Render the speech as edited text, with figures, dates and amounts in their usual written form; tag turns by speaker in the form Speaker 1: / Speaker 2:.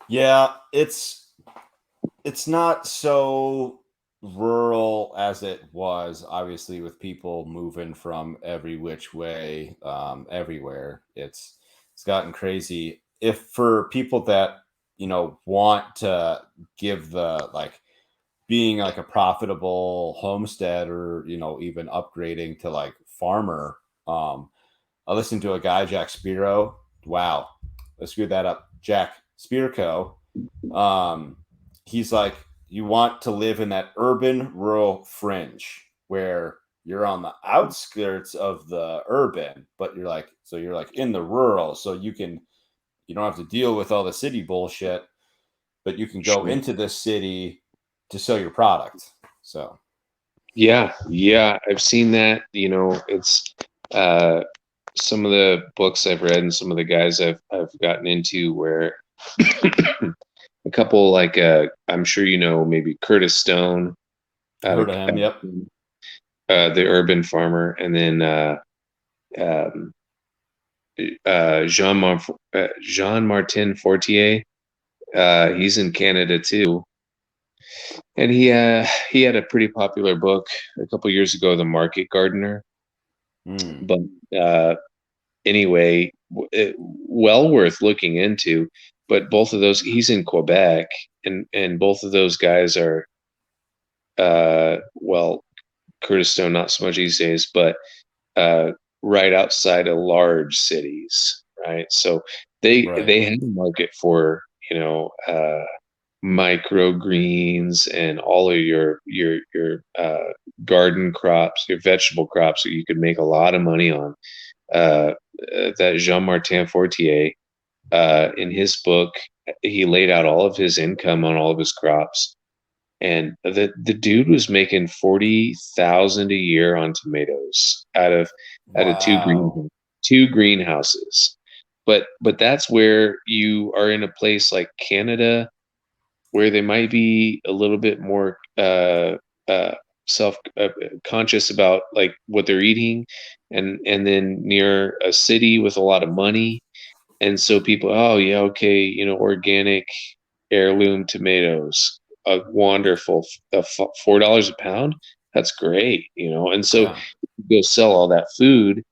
Speaker 1: Yeah, it's not so rural as it was, obviously, with people moving from every which way, everywhere. It's gotten crazy. If for people that want to give the like being like a profitable homestead or even upgrading to like farmer, I listened to a guy, Jack Spiro. Wow, I screwed that up. Jack Spirko. Um, he's like, you want to live in that urban rural fringe where you're on the outskirts of the urban, but you're like in the rural, so you don't have to deal with all the city bullshit, but you can go
Speaker 2: Sure.
Speaker 1: into this city to sell your product. So
Speaker 2: Yeah, yeah, I've seen that. It's uh, some of the books I've read and some of the guys I've gotten into where a couple like I'm sure maybe Curtis Stone out of
Speaker 1: heard of him. Yep.
Speaker 2: the Urban Farmer, and then um, Jean Martin Fortier. He's in Canada too, and he had a pretty popular book a couple years ago, The Market Gardener.
Speaker 1: Hmm.
Speaker 2: But uh, anyway, well worth looking into. But both of those, he's in Quebec, and both of those guys are well, Curtis Stone not so much these days, but uh, right outside of large cities, right? So
Speaker 1: Right.
Speaker 2: they have a market for microgreens and all of your garden crops, your vegetable crops that you could make a lot of money on. Uh, that Jean Martin Fortier, in his book, he laid out all of his income on all of his crops, and the dude was making 40,000 a year on tomatoes out of
Speaker 1: Wow.
Speaker 2: two greenhouses. But that's where you are in a place like Canada where they might be a little bit more uh, self conscious about like what they're eating, and then near a city with a lot of money, and so people, oh yeah, okay, organic heirloom tomatoes, wonderful, $4 a pound. That's great, and so
Speaker 1: Yeah.
Speaker 2: you go sell all that food,